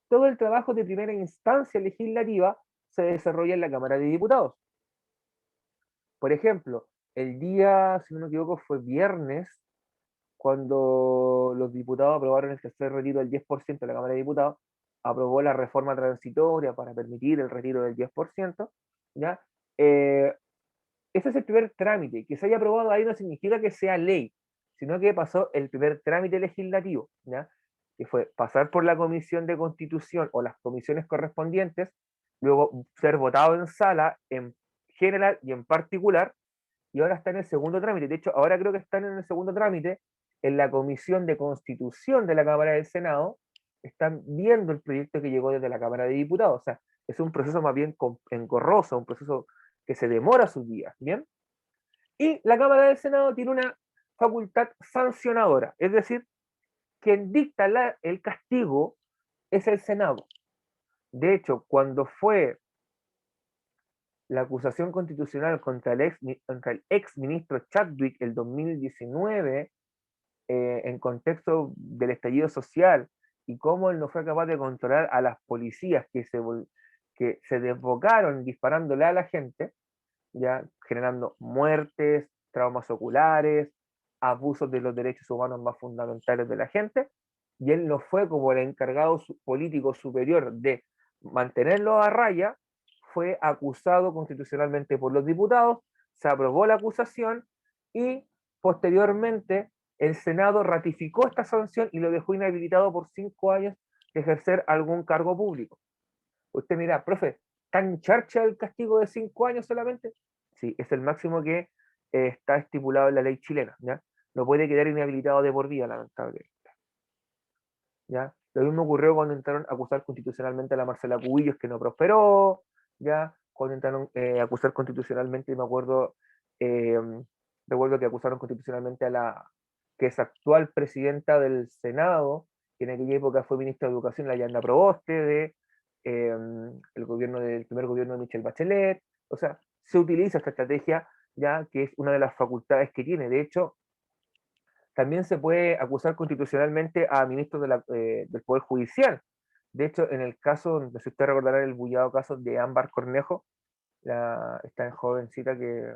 todo el trabajo de primera instancia legislativa se desarrolla en la Cámara de Diputados. Por ejemplo, el día, si no me equivoco, fue viernes, cuando los diputados aprobaron el tercer retiro del 10% de la Cámara de Diputados, aprobó la reforma transitoria para permitir el retiro del 10%, ¿ya? Ese es el primer trámite. Que se haya aprobado ahí no significa que sea ley, sino que pasó el primer trámite legislativo, ¿ya? Que fue pasar por la Comisión de Constitución o las comisiones correspondientes, luego ser votado en sala, en general y en particular, y ahora está en el segundo trámite. De hecho, ahora creo que están en el segundo trámite, en la Comisión de Constitución de la Cámara del Senado, están viendo el proyecto que llegó desde la Cámara de Diputados. O sea, es un proceso más bien engorroso, un proceso que se demora sus días, ¿bien? Y la Cámara del Senado tiene una facultad sancionadora, es decir, quien dicta el castigo es el Senado. De hecho, cuando fue la acusación constitucional contra el ex ministro Chadwick el 2019, en contexto del estallido social, y cómo él no fue capaz de controlar a las policías que se desbocaron disparándole a la gente, ya generando muertes, traumas oculares, abusos de los derechos humanos más fundamentales de la gente, y él no fue como el encargado político superior de mantenerlo a raya, fue acusado constitucionalmente por los diputados, se aprobó la acusación y posteriormente el Senado ratificó esta sanción y lo dejó inhabilitado por 5 años de ejercer algún cargo público. Usted mira, profe, ¿tan charcha el castigo de 5 años solamente? Sí, es el máximo que está estipulado en la ley chilena, ¿ya? No puede quedar inhabilitado de por vida, lamentablemente. ¿Ya? Lo mismo ocurrió cuando intentaron acusar constitucionalmente a la Marcela Cubillos, que no prosperó, ¿ya? Cuando intentaron acusar constitucionalmente, me acuerdo, recuerdo que acusaron constitucionalmente a la que es actual presidenta del Senado, que en aquella época fue ministra de Educación, la Yanda Proboste, de el gobierno del primer gobierno de Michelle Bachelet. O sea, se utiliza esta estrategia, ya que es una de las facultades que tiene. De hecho, también se puede acusar constitucionalmente a ministros del Poder Judicial. De hecho, en el caso, no sé si usted recordará el bullado caso de Ámbar Cornejo, esta jovencita que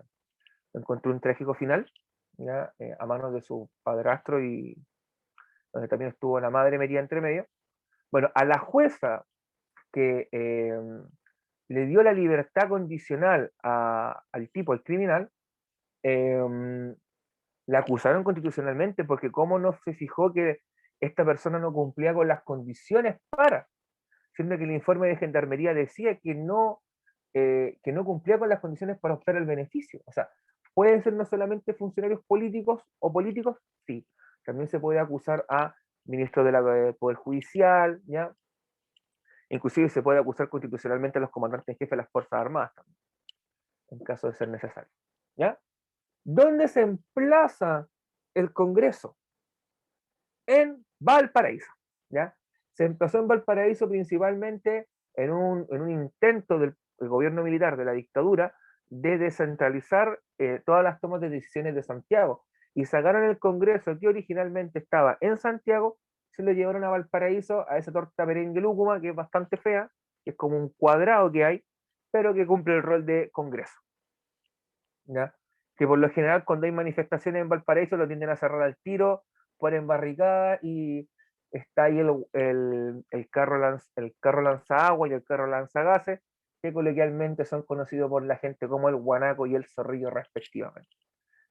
encontró un trágico final, ¿ya? A manos de su padrastro, y donde también estuvo la madre metida entre medio. Bueno, a la jueza que le dio la libertad condicional al tipo, al criminal, la acusaron constitucionalmente porque cómo no se fijó que esta persona no cumplía con las condiciones siendo que el informe de Gendarmería decía que no cumplía con las condiciones para obtener el beneficio. O sea, pueden ser no solamente funcionarios políticos o políticos, sí, también se puede acusar a ministros del Poder Judicial, ¿ya? Inclusive se puede acusar constitucionalmente a los comandantes en jefe de las Fuerzas Armadas también, en caso de ser necesario, ¿ya? ¿Dónde se emplaza el Congreso? En Valparaíso, ¿ya? Se emplazó en Valparaíso principalmente en un intento del gobierno militar de la dictadura de descentralizar todas las tomas de decisiones de Santiago, y sacaron el Congreso que originalmente estaba en Santiago, se lo llevaron a Valparaíso, a esa torta merengue lúcuma que es bastante fea, que es como un cuadrado que hay, pero que cumple el rol de Congreso, ¿ya? Que por lo general cuando hay manifestaciones en Valparaíso lo tienden a cerrar al tiro, ponen barricadas, y está ahí el carro lanzaagua y el carro lanzagases, que coloquialmente son conocidos por la gente como el guanaco y el zorrillo respectivamente,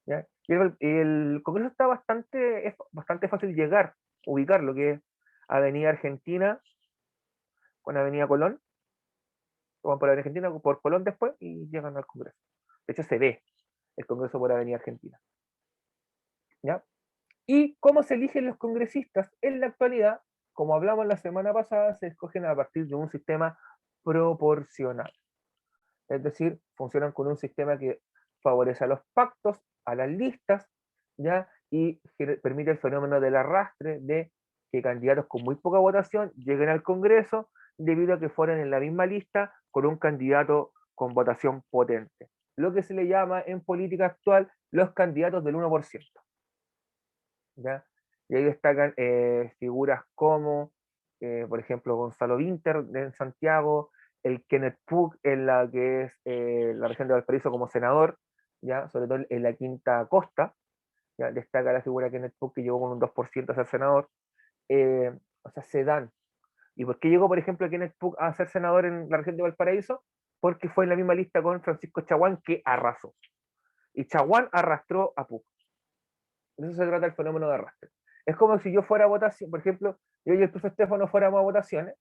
¿ya? Y el Congreso está es bastante fácil llegar, ubicar lo que es Avenida Argentina con Avenida Colón, o por Avenida Argentina por Colón después, y llegan al Congreso. De hecho se ve el Congreso por Avenida Argentina, ¿ya? ¿Y cómo se eligen los congresistas? En la actualidad, como hablamos la semana pasada, se escogen a partir de un sistema proporcional. Es decir, funcionan con un sistema que favorece a los pactos, a las listas, ¿ya? Y permite el fenómeno del arrastre, de que candidatos con muy poca votación lleguen al Congreso debido a que fueron en la misma lista con un candidato con votación potente. Lo que se le llama en política actual los candidatos del 1%. ¿Ya? Y ahí destacan figuras como, por ejemplo, Gonzalo Vinter en Santiago, el Kenneth Pugh en la que es la región de Valparaíso como senador, ¿ya? Sobre todo en la Quinta Costa, ¿ya? Destaca la figura de Kenneth Pugh que llegó con un 2% a ser senador. O sea, se dan. ¿Y por qué llegó, por ejemplo, Kenneth Pugh a ser senador en la región de Valparaíso? Porque fue en la misma lista con Francisco Chaguán que arrasó. Y Chaguán arrastró a Pugh. De eso se trata el fenómeno de arrastre. Es como si yo fuera a votación, por ejemplo, yo y el profe Estefano fuéramos a votaciones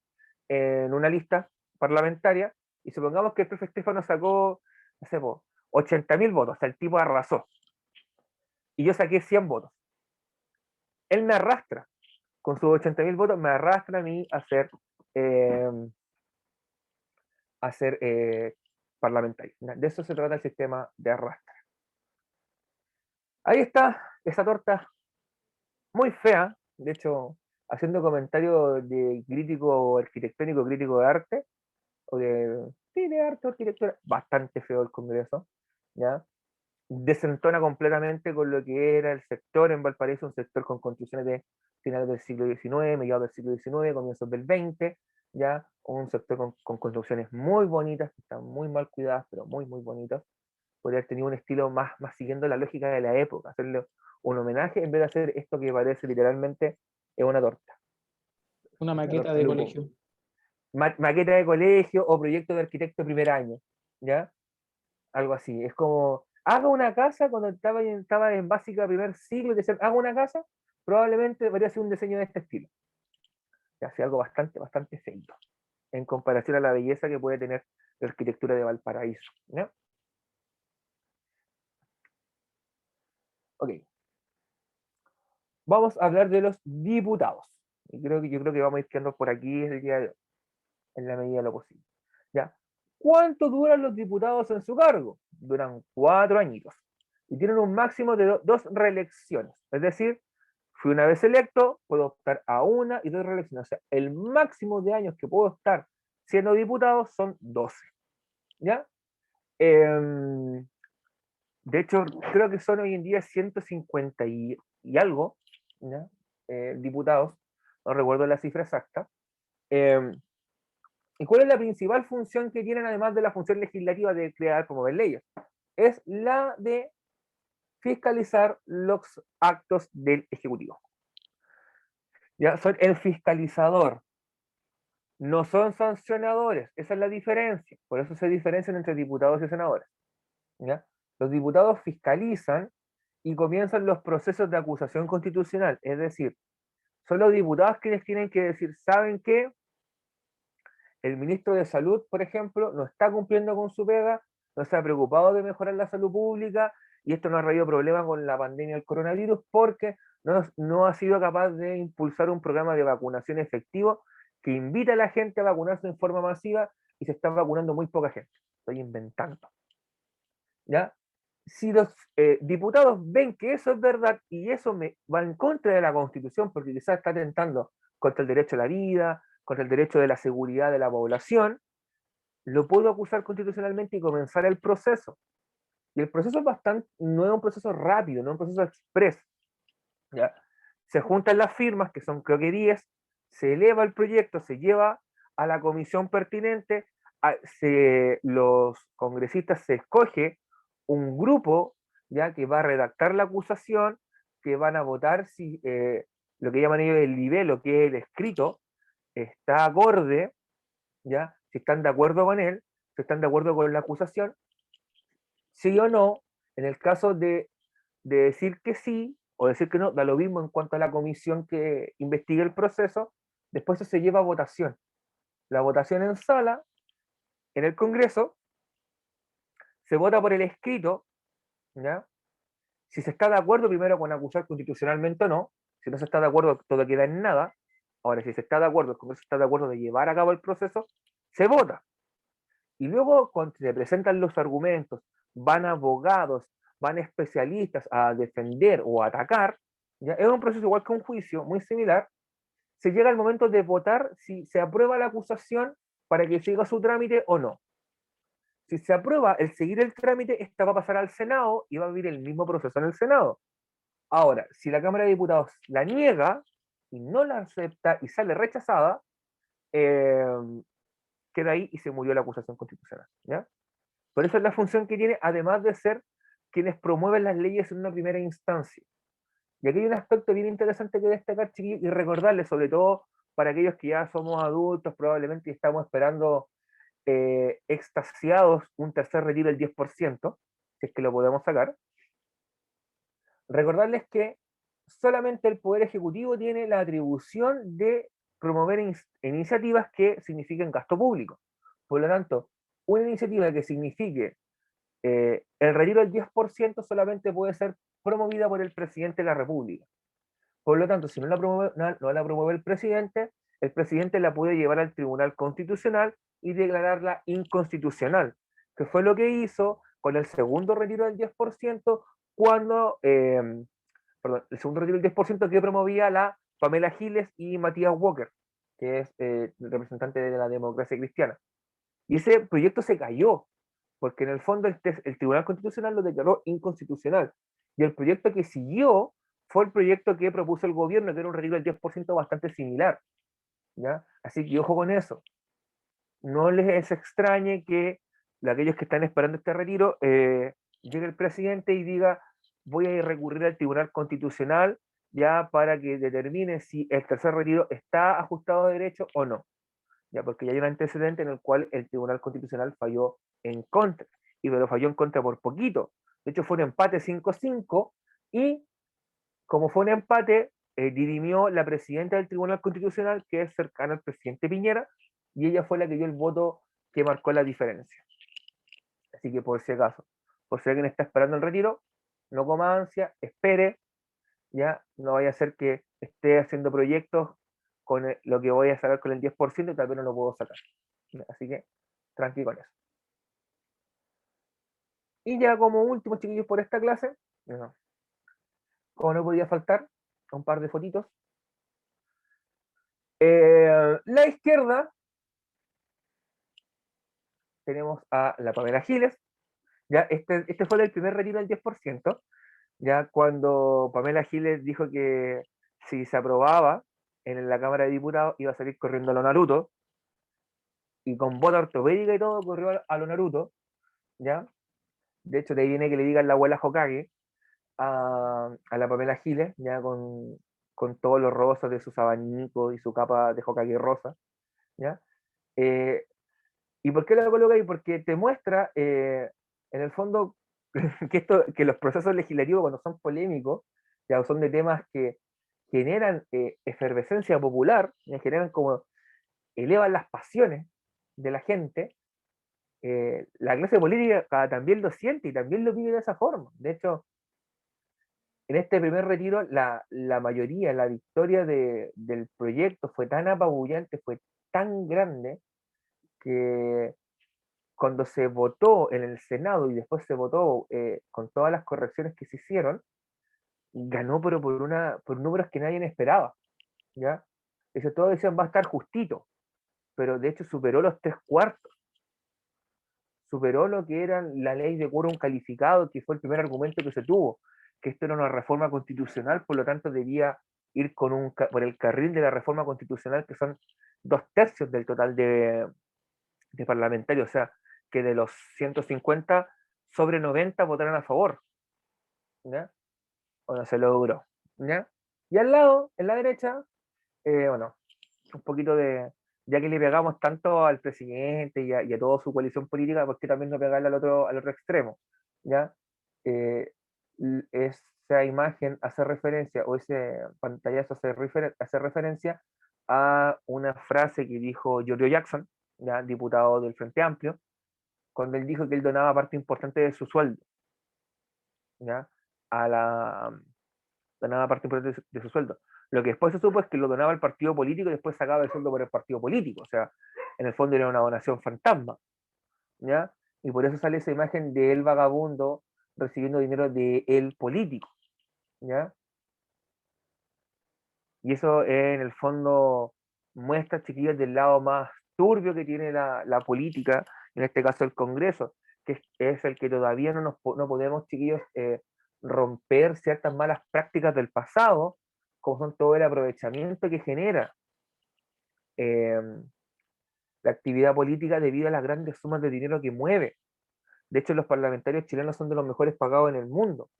en una lista parlamentaria y supongamos que el profe Estefano sacó, no sé, 80.000 votos, o sea, el tipo arrasó. Y yo saqué 100 votos. Él me arrastra, con sus 80.000 votos, me arrastra a mí eh, a ser parlamentario. De eso se trata el sistema de arrastre. Ahí está esa torta muy fea, de hecho, haciendo comentarios de crítico arquitectónico, crítico de arte, o de, sí, de arte, arquitectura, bastante feo el Congreso, ¿ya? Desentona completamente con lo que era el sector en Valparaíso, un sector con construcciones de finales del siglo XIX, mediados del siglo XIX, comienzos del XX, ¿ya? Un sector con construcciones muy bonitas, que están muy mal cuidadas, pero muy, muy bonitas. Podría haber tenido un estilo más siguiendo la lógica de la época, hacerle un homenaje en vez de hacer esto que parece literalmente una torta.
Una
Una
maqueta
torta
de
lupo.
colegio.
Maqueta de colegio o proyecto de arquitecto de primer año, ¿ya? Algo así. Es como, haga una casa cuando estaba en básica primer siglo, y decían, haga una casa, probablemente debería ser un diseño de este estilo. Ya sea algo bastante, bastante feito, en comparación a la belleza que puede tener la arquitectura de Valparaíso, ¿no? Ok. Vamos a hablar de los diputados. Y yo creo que vamos a ir quedando por aquí el día de hoy, en la medida de lo posible. ¿Ya? ¿Cuánto duran los diputados en su cargo? Duran 4 añitos. Y tienen un máximo de 2 reelecciones. Es decir, fui una vez electo, puedo optar a 1 y 2 reelecciones. O sea, el máximo de años que puedo estar siendo diputado son 12. ¿Ya? De hecho, creo que son hoy en día 150 y algo, ¿ya? Diputados, no recuerdo la cifra exacta. ¿Y cuál es la principal función que tienen, además de la función legislativa de crear, promover leyes? Es la de fiscalizar los actos del Ejecutivo. Ya son el fiscalizador, no son sancionadores, esa es la diferencia. Por eso se diferencian entre diputados y senadores. ¿Ya? Los diputados fiscalizan y comienzan los procesos de acusación constitucional, es decir, son los diputados quienes tienen que decir, ¿saben qué? El ministro de Salud, por ejemplo, no está cumpliendo con su pega, no se ha preocupado de mejorar la salud pública y esto nos ha traído problemas con la pandemia del coronavirus porque no ha sido capaz de impulsar un programa de vacunación efectivo que invita a la gente a vacunarse en forma masiva y se está vacunando muy poca gente. Estoy inventando. ¿Ya? Si los diputados ven que eso es verdad y eso va en contra de la Constitución porque quizás está atentando contra el derecho a la vida, contra el derecho de la seguridad de la población, lo puedo acusar constitucionalmente y comenzar el proceso. Y el proceso es no es un proceso rápido, no es un proceso express. ¿Ya? Se juntan las firmas, que son creo que 10, se eleva el proyecto, se lleva a la comisión pertinente, los congresistas se escoge un grupo ya que va a redactar la acusación, que van a votar si lo que llaman ellos el libelo, que es el escrito, está acorde, ya, si están de acuerdo con él, si están de acuerdo con la acusación, sí o no. En el caso de decir que sí o decir que no, da lo mismo en cuanto a la comisión que investigue el proceso, después eso se lleva a votación. La votación en sala, en el Congreso, se vota por el escrito, ¿ya? Si se está de acuerdo primero con acusar constitucionalmente o no, si no se está de acuerdo, todo queda en nada. Ahora, si se está de acuerdo, el Congreso está de acuerdo de llevar a cabo el proceso, se vota. Y luego, cuando se presentan los argumentos, van abogados, van especialistas a defender o a atacar, ¿ya? Es un proceso igual que un juicio, muy similar, se llega al momento de votar si se aprueba la acusación para que siga su trámite o no. Si se aprueba el seguir el trámite, esta va a pasar al Senado y va a vivir el mismo proceso en el Senado. Ahora, si la Cámara de Diputados la niega y no la acepta y sale rechazada, eh, queda ahí y se murió la acusación constitucional. ¿Ya? Por eso es la función que tiene, además de ser quienes promueven las leyes en una primera instancia. Y aquí hay un aspecto bien interesante que destacar, chiquillos, y recordarles, sobre todo para aquellos que ya somos adultos probablemente y estamos esperando extasiados un tercer retiro del 10%, si es que lo podemos sacar. Recordarles que solamente el Poder Ejecutivo tiene la atribución de promover iniciativas que signifiquen gasto público. Por lo tanto, una iniciativa que signifique el retiro del 10% solamente puede ser promovida por el presidente de la República. Por lo tanto, si no la promueve el presidente la puede llevar al Tribunal Constitucional y declararla inconstitucional, que fue lo que hizo con el segundo retiro del 10% cuando, perdón, el segundo retiro del 10% que promovía la Pamela Giles y Matías Walker, que es el representante de la democracia cristiana. Y ese proyecto se cayó, porque en el fondo el Tribunal Constitucional lo declaró inconstitucional. Y el proyecto que siguió fue el proyecto que propuso el gobierno, que era un retiro del 10% bastante similar. ¿Ya? Así que ojo con eso. No les extrañe que aquellos que están esperando este retiro, llegue el presidente y diga, voy a recurrir al Tribunal Constitucional ya para que determine si el tercer retiro está ajustado a derecho o no. Ya, porque ya hay un antecedente en el cual el Tribunal Constitucional falló en contra, y pero falló en contra por poquito. De hecho, fue un empate 5-5, y como fue un empate, dirimió la presidenta del Tribunal Constitucional, que es cercana al presidente Piñera, y ella fue la que dio el voto que marcó la diferencia. Así que por si acaso, por si alguien está esperando el retiro, no coma ansia, espere, ya no vaya a ser que esté haciendo proyectos con lo que voy a sacar con el 10% y tal vez no lo puedo sacar. Así que tranqui con eso. Y ya como último, chiquillos, por esta clase, como no podía faltar, un par de fotitos. La izquierda tenemos a la Pamela Giles. Ya este fue el primer retiro del 10%, ya cuando Pamela Giles dijo que si se aprobaba en la Cámara de Diputados iba a salir corriendo a lo Naruto, y con bota ortopédica y todo corrió a lo Naruto, ¿ya? De hecho, de ahí viene que le digan la abuela Hokage a la Pamela Giles, ya con todos los rosas de sus abanicos y su capa de Hokage rosa, ¿ya? ¿Y por qué la coloca ahí? Porque te muestra, en el fondo, que los procesos legislativos, cuando son polémicos, ya son de temas que generan efervescencia popular, ya generan como, elevan las pasiones de la gente, la clase política también lo siente y también lo vive de esa forma. De hecho, en este primer retiro, la mayoría, la victoria del proyecto fue tan apabullante, fue tan grande, que cuando se votó en el Senado y después se votó con todas las correcciones que se hicieron, ganó pero por números que nadie esperaba. ¿Ya? Eso todos decían va a estar justito, pero de hecho superó los 3/4. Superó lo que era la ley de quórum calificado, que fue el primer argumento que se tuvo, que esto era una reforma constitucional, por lo tanto debía ir por el carril de la reforma constitucional, que son 2/3 del total de parlamentarios, o sea, que de los 150, sobre 90 votaron a favor, ¿ya? Bueno, se logró, ¿ya? Y al lado, en la derecha, bueno, un poquito ya que le pegamos tanto al presidente y a toda su coalición política, ¿por qué también no pegarle al otro extremo? ¿Ya? Eh, Esa imagen hace referencia, o ese pantallazo hace referencia a una frase que dijo Giorgio Jackson, ¿ya? Diputado del Frente Amplio, cuando él dijo que él donaba parte importante de su sueldo, ¿ya? Donaba parte importante de su sueldo. Lo que después se supo es que lo donaba el partido político y después sacaba el sueldo por el partido político. O sea, en el fondo era una donación fantasma, ¿ya? Y por eso sale esa imagen de él vagabundo recibiendo dinero de él político, ¿ya? Y eso en el fondo muestra, chiquillos, del lado más turbio que tiene la política, en este caso el Congreso, que es el que todavía no podemos, chiquillos, romper ciertas malas prácticas del pasado, como son todo el aprovechamiento que genera la actividad política debido a las grandes sumas de dinero que mueve. De hecho, los parlamentarios chilenos son de los mejores pagados en el mundo.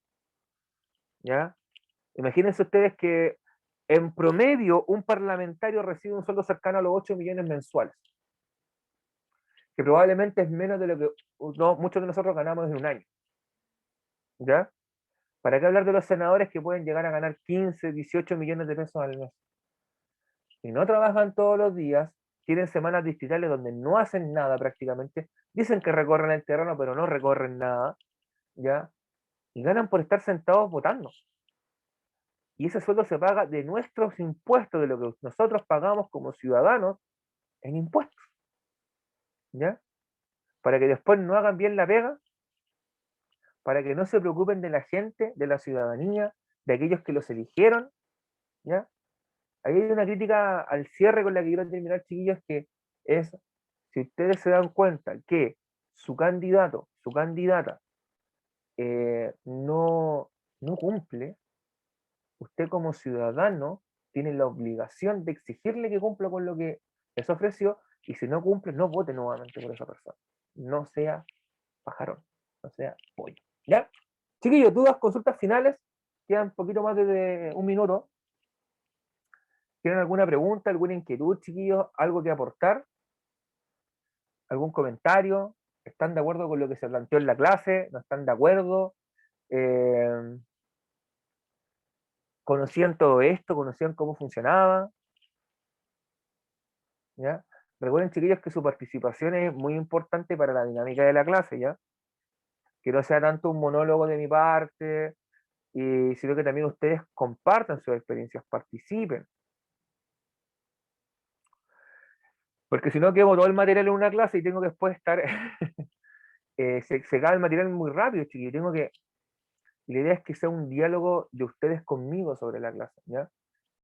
¿Ya? Imagínense ustedes que en promedio un parlamentario recibe un sueldo cercano a los 8 millones mensuales, que probablemente es menos de lo que muchos de nosotros ganamos en un año. ¿Ya? ¿Para qué hablar de los senadores que pueden llegar a ganar 15, 18 millones de pesos al mes? Y no trabajan todos los días, tienen semanas distritales donde no hacen nada prácticamente, dicen que recorren el terreno, pero no recorren nada, ¿ya? Y ganan por estar sentados votando. Y ese sueldo se paga de nuestros impuestos, de lo que nosotros pagamos como ciudadanos en impuestos, ¿ya? Para que después no hagan bien la pega, para que no se preocupen de la gente, de la ciudadanía, de aquellos que los eligieron, ¿ya? Ahí hay una crítica al cierre con la que quiero terminar, chiquillos, que es, si ustedes se dan cuenta que su candidato, su candidata, no cumple, usted como ciudadano tiene la obligación de exigirle que cumpla con lo que les ofreció, y si no cumple, no vote nuevamente por esa persona. No sea pajarón, no sea pollo. ¿Ya? Chiquillos, dudas, consultas finales, quedan un poquito más de un minuto. ¿Tienen alguna pregunta, alguna inquietud, chiquillos? ¿Algo que aportar? ¿Algún comentario? ¿Están de acuerdo con lo que se planteó en la clase? ¿No están de acuerdo? ¿Conocían todo esto? ¿Conocían cómo funcionaba? ¿Ya? Recuerden, chiquillos, que su participación es muy importante para la dinámica de la clase, ¿ya? Que no sea tanto un monólogo de mi parte, sino que también ustedes compartan sus experiencias, participen. Porque si no, quemo todo el material en una clase y tengo que después estar... se cae el material muy rápido, chiquillos. La idea es que sea un diálogo de ustedes conmigo sobre la clase, ¿ya?